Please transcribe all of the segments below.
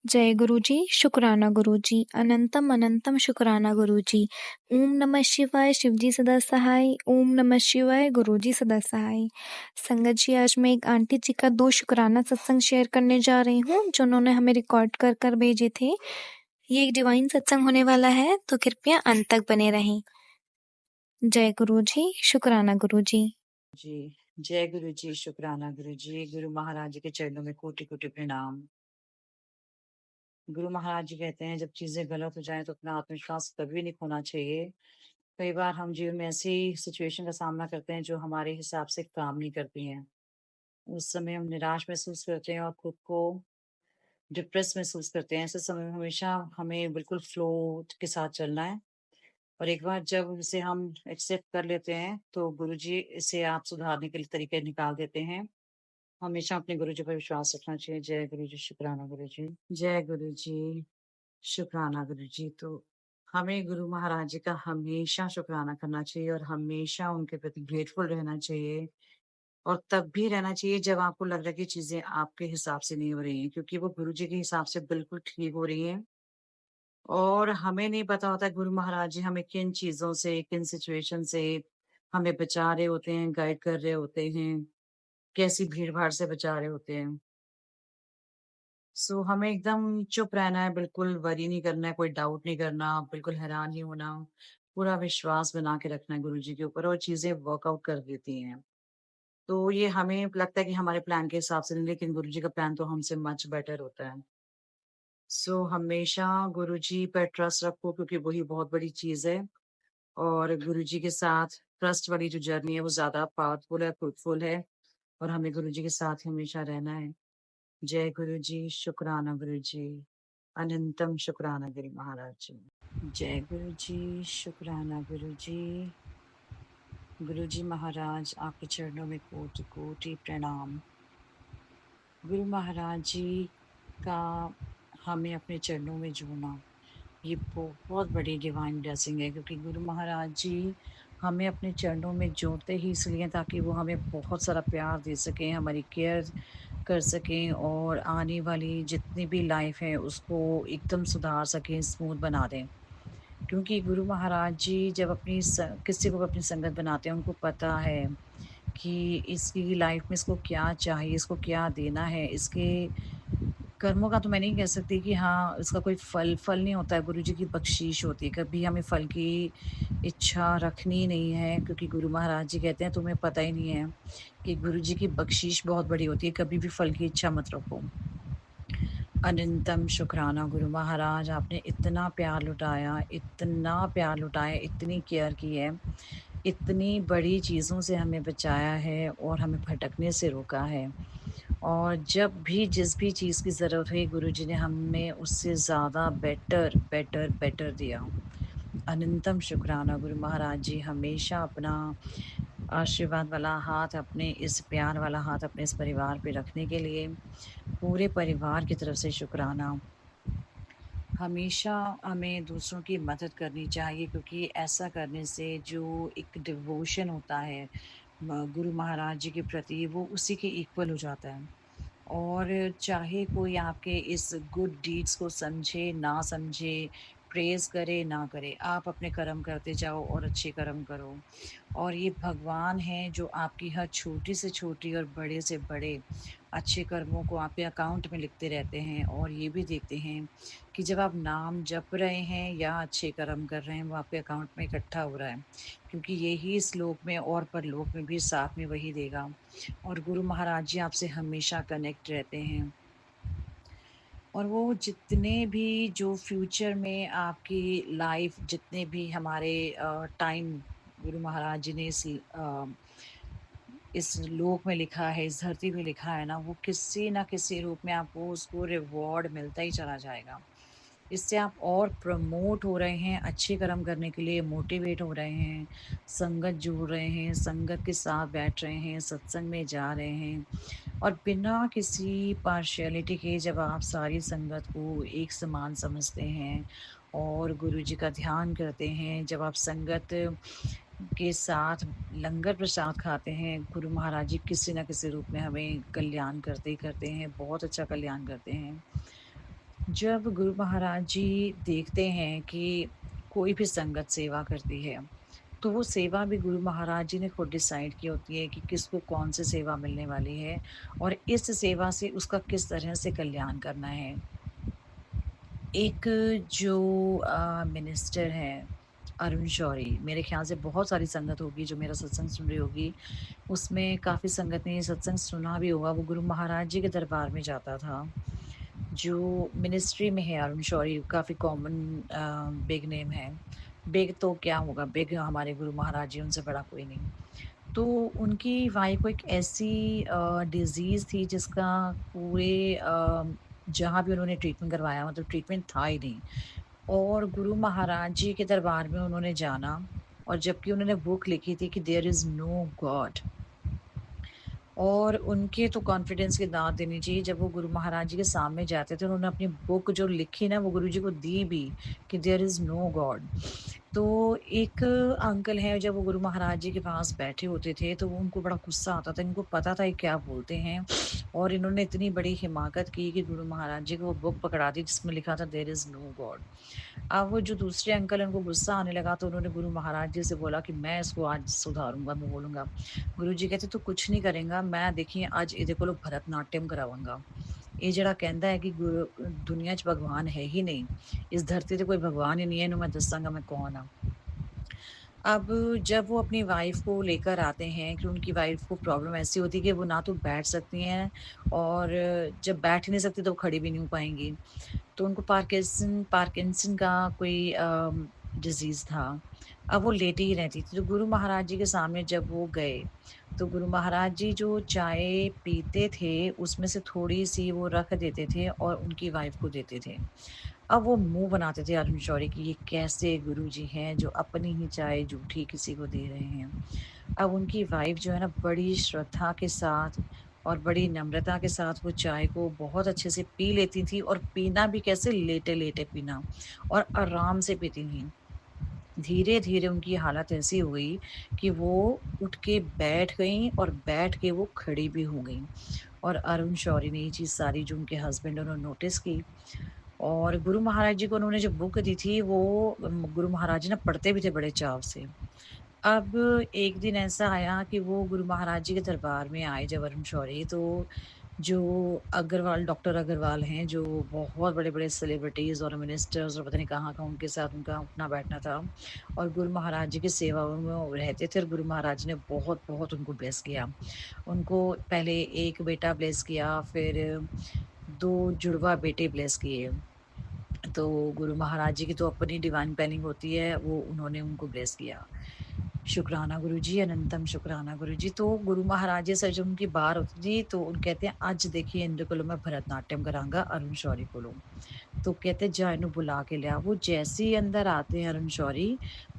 जय गुरुजी, शुक्राना गुरुजी, अनंतम अनंतम शुक्राना गुरुजी। ओम नमः शिवाय, शिवजी सदा सहाय। ओम नमः शिवाय, गुरुजी सदा सहाय। संगत जी, आज मैं एक आंटी जी का 2 शुक्राना सत्संग शेयर करने जा रही हूँ जो उन्होंने हमें रिकॉर्ड कर कर भेजे थे। ये एक डिवाइन सत्संग होने वाला है, तो कृपया अंत तक बने रहें। जय गुरुजी, शुक्राना गुरुजी। जी। जय गुरु जी, शुक्राना गुरु जी। गुरु महाराज जी के चरणों में कोटि कोटि प्रणाम। गुरु महाराज जी कहते हैं जब चीजें गलत हो जाएं तो अपना आत्मविश्वास कभी नहीं खोना चाहिए। कई बार हम जीवन में ऐसी सिचुएशन का सामना करते हैं जो हमारे हिसाब से काम नहीं करती हैं। उस समय हम निराश महसूस करते हैं और खुद को डिप्रेस महसूस करते हैं। ऐसे समय में हमेशा हमें बिल्कुल फ्लो के साथ चलना है। और एक बार जब इसे हम एक्सेप्ट कर लेते हैं तो गुरु जी इसे आप सुधारने के लिए तरीके निकाल देते हैं। हमेशा अपने गुरु जी पर विश्वास रखना चाहिए। जय गुरु जी, शुक्राना गुरु जी। जय गुरु जी, शुक्राना गुरु जी। तो हमें गुरु महाराज जी का हमेशा शुक्राना करना चाहिए और हमेशा उनके प्रति ग्रेटफुल रहना चाहिए। और तब भी रहना चाहिए जब आपको लग रहा है कि चीजें आपके हिसाब से नहीं हो रही हैं, क्योंकि वो गुरु जी के हिसाब से बिल्कुल ठीक हो रही हैं। और हमें नहीं पता होता गुरु महाराज जी हमें किन चीजों से, किन सिचुएशन से हमें बचा रहे होते हैं, गाइड कर रहे होते हैं, कैसी भीड़ भाड़ से बचा रहे होते हैं। हमें एकदम चुप रहना है, बिल्कुल वरी नहीं करना है, कोई डाउट नहीं करना, बिल्कुल हैरान नहीं होना, पूरा विश्वास बना के रखना है गुरुजी के ऊपर और चीज़ें वर्कआउट कर देती हैं। तो ये हमें लगता है कि हमारे प्लान के हिसाब से नहीं, लेकिन गुरुजी का प्लान तो हमसे मच बेटर होता है। हमेशा गुरुजी पर ट्रस्ट रखो क्योंकि वही बहुत बड़ी चीज़ है और गुरुजी के साथ ट्रस्ट वाली जो जर्नी है वो ज़्यादा पावरफुल है, फ्रूटफुल है और हमें गुरुजी के साथ हमेशा रहना है। जय गुरु जी, शुक्राना गुरु जी, अनंतम शुक्राना गुरु महाराज जी। जय गुरु जी, शुक्राना गुरु जी। गुरु जी महाराज आपके चरणों में कोटि कोटि प्रणाम। गुरु महाराज जी का हमें अपने चरणों में जोड़ना ये बहुत बड़ी डिवाइन ब्लेसिंग है, क्योंकि गुरु महाराज जी हमें अपने चरणों में जोड़ते ही इसलिए ताकि वो हमें बहुत सारा प्यार दे सकें, हमारी केयर कर सकें और आने वाली जितनी भी लाइफ है उसको एकदम सुधार सकें, स्मूथ बना दें। क्योंकि गुरु महाराज जी जब किसी को अपनी संगत बनाते हैं, उनको पता है कि इसकी लाइफ में इसको क्या चाहिए, इसको क्या देना है। इसके कर्मों का तो मैं नहीं कह सकती कि हाँ, इसका कोई फल नहीं होता है, गुरुजी की बख्शीश होती है। कभी हमें फल की इच्छा रखनी नहीं है, क्योंकि गुरु महाराज जी कहते हैं तुम्हें पता ही नहीं है कि गुरुजी की बख्शीश बहुत बड़ी होती है, कभी भी फल की इच्छा मत रखो। अनंतम शुक्राना गुरु महाराज, आपने इतना प्यार लुटाया, इतना प्यार लुटाया, इतनी केयर की है, इतनी बड़ी चीज़ों से हमें बचाया है और हमें भटकने से रोका है। और जब भी जिस भी चीज़ की ज़रूरत हुई गुरुजी ने हमें उससे ज़्यादा बेटर बेटर बेटर दिया। अनंतम शुक्राना गुरु महाराज जी, हमेशा अपना आशीर्वाद वाला हाथ, अपने इस प्यार वाला हाथ अपने इस परिवार पे रखने के लिए पूरे परिवार की तरफ से शुक्राना। हमेशा हमें दूसरों की मदद करनी चाहिए, क्योंकि ऐसा करने से जो एक डिवोशन होता है गुरु महाराज जी के प्रति, वो उसी के इक्वल हो जाता है। और चाहे कोई आपके इस गुड डीड्स को समझे ना समझे, प्रेज़ करे ना करे, आप अपने कर्म करते जाओ और अच्छे कर्म करो। और ये भगवान हैं जो आपकी हर छोटी से छोटी और बड़े से बड़े अच्छे कर्मों को आपके अकाउंट में लिखते रहते हैं और ये भी देखते हैं कि जब आप नाम जप रहे हैं या अच्छे कर्म कर रहे हैं, वो आपके अकाउंट में इकट्ठा हो रहा है, क्योंकि यही इस लोक में और परलोक में भी साथ में वही देगा। और गुरु महाराज जी आपसे हमेशा कनेक्ट रहते हैं और वो जितने भी जो फ्यूचर में आपकी लाइफ, जितने भी हमारे टाइम गुरु महाराज जी ने इस लोक में लिखा है, इस धरती में लिखा है ना, वो किसी ना किसी रूप में आपको उसको रिवॉर्ड मिलता ही चला जाएगा। इससे आप और प्रमोट हो रहे हैं, अच्छे कर्म करने के लिए मोटिवेट हो रहे हैं, संगत जुड़ रहे हैं, संगत के साथ बैठ रहे हैं, सत्संग में जा रहे हैं और बिना किसी पार्शियलिटी के जब आप सारी संगत को एक समान समझते हैं और गुरु जी का ध्यान करते हैं, जब आप संगत के साथ लंगर प्रसाद खाते हैं, गुरु महाराज जी किसी न किसी रूप में हमें कल्याण करते ही करते हैं, बहुत अच्छा कल्याण करते हैं। जब गुरु महाराज जी देखते हैं कि कोई भी संगत सेवा करती है, तो वो सेवा भी गुरु महाराज जी ने खुद डिसाइड की होती है कि किसको कौन-सी सेवा मिलने वाली है और इस सेवा से उसका किस तरह से कल्याण करना है। एक जो मिनिस्टर हैं, अरुण शौरी, मेरे ख़्याल से बहुत सारी संगत होगी जो मेरा सत्संग सुन रही होगी, उसमें काफ़ी संगत ने ये सत्संग सुना भी होगा, वो गुरु महाराज जी के दरबार में जाता था। जो मिनिस्ट्री में है अरुण शौरी, काफ़ी कॉमन बिग नेम है। बिग तो क्या होगा, बिग हमारे गुरु महाराज जी, उनसे बड़ा कोई नहीं। तो उनकी वाइफ़ को एक ऐसी डिज़ीज़ थी जिसका पूरे जहाँ भी उन्होंने ट्रीटमेंट करवाया मतलब ट्रीटमेंट था ही नहीं और गुरु महाराज जी के दरबार में उन्होंने जाना और जबकि उन्होंने बुक लिखी थी कि देयर इज़ नो गॉड और उनके तो कॉन्फिडेंस की दात देनी चाहिए जब वो गुरु महाराज जी के सामने जाते थे, उन्होंने अपनी बुक जो लिखी ना वो गुरु जी को दी भी कि देयर इज़ नो गॉड। तो एक अंकल हैं जब वो गुरु महाराज जी के पास बैठे होते थे तो वो उनको बड़ा गुस्सा आता था, इनको पता था ये क्या बोलते हैं और इन्होंने इतनी बड़ी हिमाकत की कि गुरु महाराज जी को वो बुक पकड़ा दी जिसमें लिखा था देयर इज़ नो गॉड। अब वो जो दूसरे अंकल हैं उनको गुस्सा आने लगा तो उन्होंने गुरु महाराज जी से बोला कि मैं इसको आज सुधारूँगा, मैं बोलूँगा। गुरुजी कहते तू कुछ नहीं करेगा, मैं देखिए ਅੱਜ ਇਹਦੇ ਕੋਲੋਂ भरतनाट्यम करावांगा। ਇਹ ਜਿਹੜਾ ਕਹਿੰਦਾ ਹੈ ਕਿ ਦੁਨੀਆ 'ਚ ਭਗਵਾਨ ਹੈ ਹੀ नहीं, इस धरती ਤੇ कोई भगवान ही नहीं है, ਇਹਨੂੰ मैं दसांगा मैं कौन हाँ। अब जब वो अपनी वाइफ़ को लेकर आते हैं कि उनकी वाइफ़ को प्रॉब्लम ऐसी होती है कि वो ना तो बैठ सकती हैं और जब बैठ ही नहीं सकती तो वो खड़ी भी नहीं हो पाएँगी। तो उनको पार्किंसन का कोई डिज़ीज़ था। अब वो लेटी ही रहती थी, तो गुरु महाराज जी के सामने जब वो गए, तो गुरु महाराज जी जो चाय पीते थे, उसमें से थोड़ी-सी वो रख देते थे और उनकी वाइफ़ को देते थे। अब वो मुँह बनाते थे अरुण शौरी कि ये कैसे गुरुजी हैं जो अपनी ही चाय झूठी किसी को दे रहे हैं। अब उनकी वाइफ़ जो है ना बड़ी श्रद्धा के साथ और बड़ी नम्रता के साथ वो चाय को बहुत अच्छे से पी लेती थी और पीना भी कैसे लेटे-लेटे पीना और आराम से पीती थीं। धीरे-धीरे उनकी हालत ऐसी हुई कि वो उठ के बैठ गईं और बैठ के वो खड़ी भी हो गईं और अरुण शौरी ने ये चीज़ सारी जो उनके हस्बैंड उन्होंने नोटिस की और गुरु महाराज जी को उन्होंने जो बुक दी थी वो गुरु महाराज जी ना पढ़ते भी थे बड़े चाव से। अब एक दिन ऐसा आया कि वो गुरु महाराज जी के दरबार में आए जब अरुण शौरी तो जो अग्रवाल डॉक्टर अग्रवाल हैं जो बहुत बड़े-बड़े सेलिब्रिटीज़ और मिनिस्टर्स और पता नहीं कहाँ-कहाँ उनके साथ उनका उठना-बैठना था और गुरु महाराज जी की सेवा में वो रहते थे और गुरु महाराज जी ने बहुत-बहुत उनको ब्लेस किया। उनको पहले 1 बेटा ब्लेस किया, फिर 2 जुड़वा बेटे ब्लेस किए। तो गुरु महाराज जी की तो अपनी डिवाइन प्लानिंग होती है, वो उन्होंने उनको ब्लेस किया। शुक्राना गुरुजी, अनंतम शुक्राना गुरुजी। तो गुरु महाराज जी से जब उनकी बार होती थी तो उन कहते हैं ਅੱਜ देखिए इंदे कोलों मैं भरतनाट्यम करांगा अरुण शौरी कोलों। तो कहते जा इन्हू बुला के लिया। वो जैसे ही अंदर आते हैं अरुण शौरी,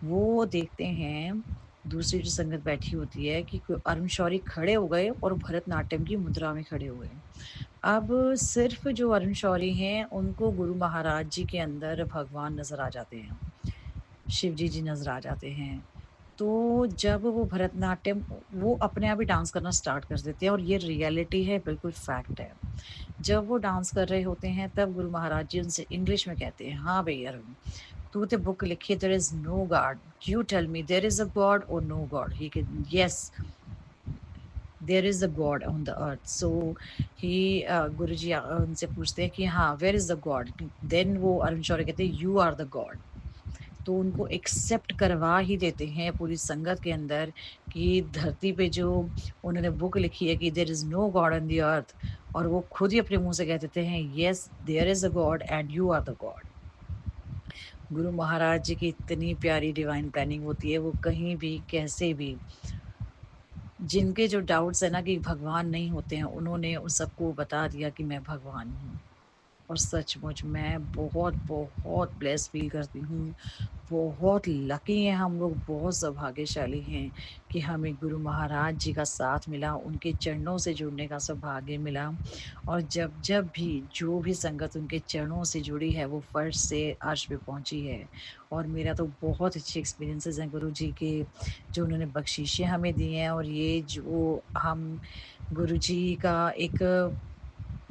वो देखते हैं दूसरी जो संगत बैठी होती है कि अरुण शौरी खड़े हो गए और भरतनाट्यम की मुद्रा में खड़े हो गए। अब सिर्फ़ जो अरुण शौरी हैं, उनको गुरु महाराज जी के अंदर भगवान नज़र आ जाते हैं। शिव जी नज़र आ जाते हैं। तो जब वो भरतनाट्यम वो अपने आप ही डांस करना स्टार्ट कर देते हैं और ये रियलिटी है, बिल्कुल फैक्ट है। जब वो डांस कर रहे होते हैं, तब गुरु महाराज जी उनसे इंग्लिश में कहते हैं, "हाँ भई अरुण, तूने बुक लिखी there is no God. You tell me there is a God और no God?" He can yes, there is a God on the earth. So he Guruji उनसे पूछते हैं कि हाँ, where is the God? Then वो अरुण शौरी कहते हैं, "यू आर द गॉड।" तो उनको एक्सेप्ट करवा ही देते हैं पूरी संगत के अंदर कि धरती पे जो उन्होंने बुक लिखी है कि there is no god on the earth और वो खुद ही अपने मुँह से कह देते हैं, "yes, there is a god and you are the god." Guru Maharaj जी की इतनी प्यारी डिवाइन प्लानिंग होती है, वो कहीं भी, कैसे भी जिनके जो डाउट्स है ना कि भगवान नहीं होते हैं, उन्होंने उन सबको बता दिया कि मैं भगवान हूँ। और सचमुच मैं बहुत ब्लेस्ड फ़ील करती हूँ। बहुत लकी हैं हम लोग, बहुत सौभाग्यशाली हैं कि हमें गुरु महाराज जी का साथ मिला, उनके चरणों से जुड़ने का सौभाग्य मिला और जब भी जो भी संगत उनके चरणों से जुड़ी है, वो फर्श से अर्श पे पहुँची है। और मेरा तो बहुत अच्छे एक्सपीरियंसेस हैं गुरु जी के, जो उन्होंने बख्शीशें हमें दी हैं और ये जो हम गुरु जी का एक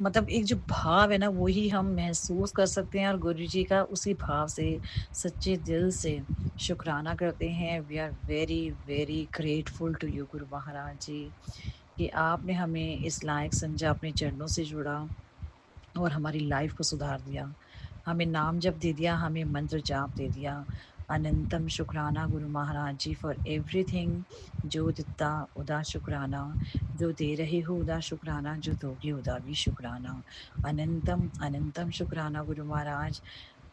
मतलब एक जो भाव है ना, वो ही हम महसूस कर सकते हैं और गुरुजी का उसी भाव से, सच्चे दिल से शुकराना करते हैं। We are very, very grateful to you Guru Maharaj जी, कि आपने हमें इस लायक समझा, अपने चरणों से जुड़ा और हमारी लाइफ को सुधार दिया। हमें नाम जप दे दिया, हमें मंत्र जाप दे दिया। अनंतम शुक्राना गुरु महाराज जी फॉर एवरीथिंग। जो दित्ता उदा शुक्राना, जो दे रहे हो उदा शुक्राना, जो दोगे उदा भी शुक्राना। अनंतम अनंतम शुक्राना गुरु महाराज,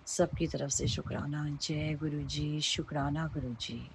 सबकी तरफ से शुक्राना। जय गुरु जी, शुक्राना गुरु जी।